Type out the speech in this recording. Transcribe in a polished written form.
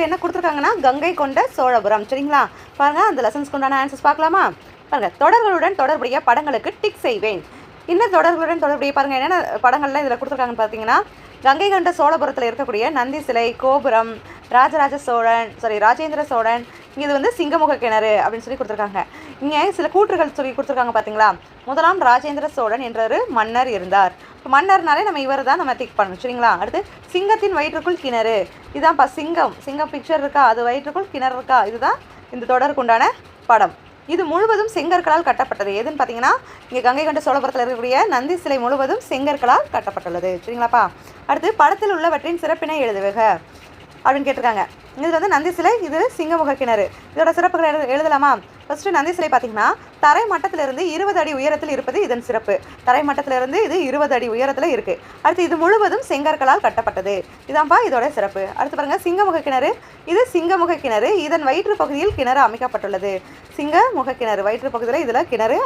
நமக்கு என்ன கொடுத்துருக்காங்கன்னா கங்கை கொண்ட சோழபுரம். சரிங்களா? பாருங்கள், அந்த லெசன்ஸ்க்கு உண்டான ஆன்சர்ஸ் பார்க்கலாமா? பாருங்கள், தொடர்களுடன் தொடர்புடைய படங்களுக்கு டிக் செய்வேன். இந்த தொடர்களுடன் தொடர்புடைய பாருங்கள் என்னென்ன படங்கள்லாம் இதில் கொடுத்துருக்காங்கன்னு பார்த்தீங்கன்னா, கங்கை கொண்ட சோழபுரத்தில் இருக்கக்கூடிய நந்தி சிலை, கோபுரம், ராஜேந்திர சோழன், இது வந்து சிங்கமுக கிணறு அப்படின்னு சொல்லி கொடுத்துருக்காங்க. இங்கே சில கூற்றுகள் சொல்லி கொடுத்துருக்காங்க பார்த்தீங்களா. முதலாம் ராஜேந்திர சோழன் என்ற ஒரு மன்னர் இருந்தார். மன்னர்னாலே நம்ம இவர் தான் நம்ம டிக் பண்ணணும். சரிங்களா? அடுத்து சிங்கத்தின் வயிற்றுக்குள் கிணறு, இதுதான்ப்பா சிங்கம் பிக்சர் இருக்கா, அது வயிற்றுக்குள் கிணறு இருக்கா, இதுதான் இந்த தொடருக்கு உண்டான படம். இது முழுவதும் செங்கற்களால் கட்டப்பட்டது. எதுன்னு பார்த்தீங்கன்னா, இங்கே கங்கை கொண்ட சோழபுரத்தில் இருக்கக்கூடிய நந்தி சிலை முழுவதும் செங்கற்களால் கட்டப்பட்டுள்ளது. சரிங்களாப்பா? அடுத்து படத்தில் உள்ளவற்றின் சிறப்பினை எழுதுவக அப்படின்னு கேட்டிருக்காங்க. இதில் வந்து நந்தி சிலை, இது சிங்கமுக கிணறு, இதோட சிறப்புகளை எழுதலாமா? ஃபஸ்ட்டு நந்தி சிலை பார்த்தீங்கன்னா தரை மட்டத்திலிருந்து 20 அடி உயரத்தில் இருப்பது இதன் சிறப்பு. தரை மட்டத்திலிருந்து இது 20 அடி உயரத்தில் இருக்குது. அடுத்து இது முழுவதும் செங்கற்களால் கட்டப்பட்டது, இதான்ப்பா இதோட சிறப்பு. அடுத்து பாருங்கள், சிங்கமுக கிணறு, இது சிங்கமுக கிணறு, இதன் வயிற்று பகுதியில் கிணறு அமைக்கப்பட்டுள்ளது. சிங்கமுக கிணறு வயிற்று பகுதியில் இதில் கிணறு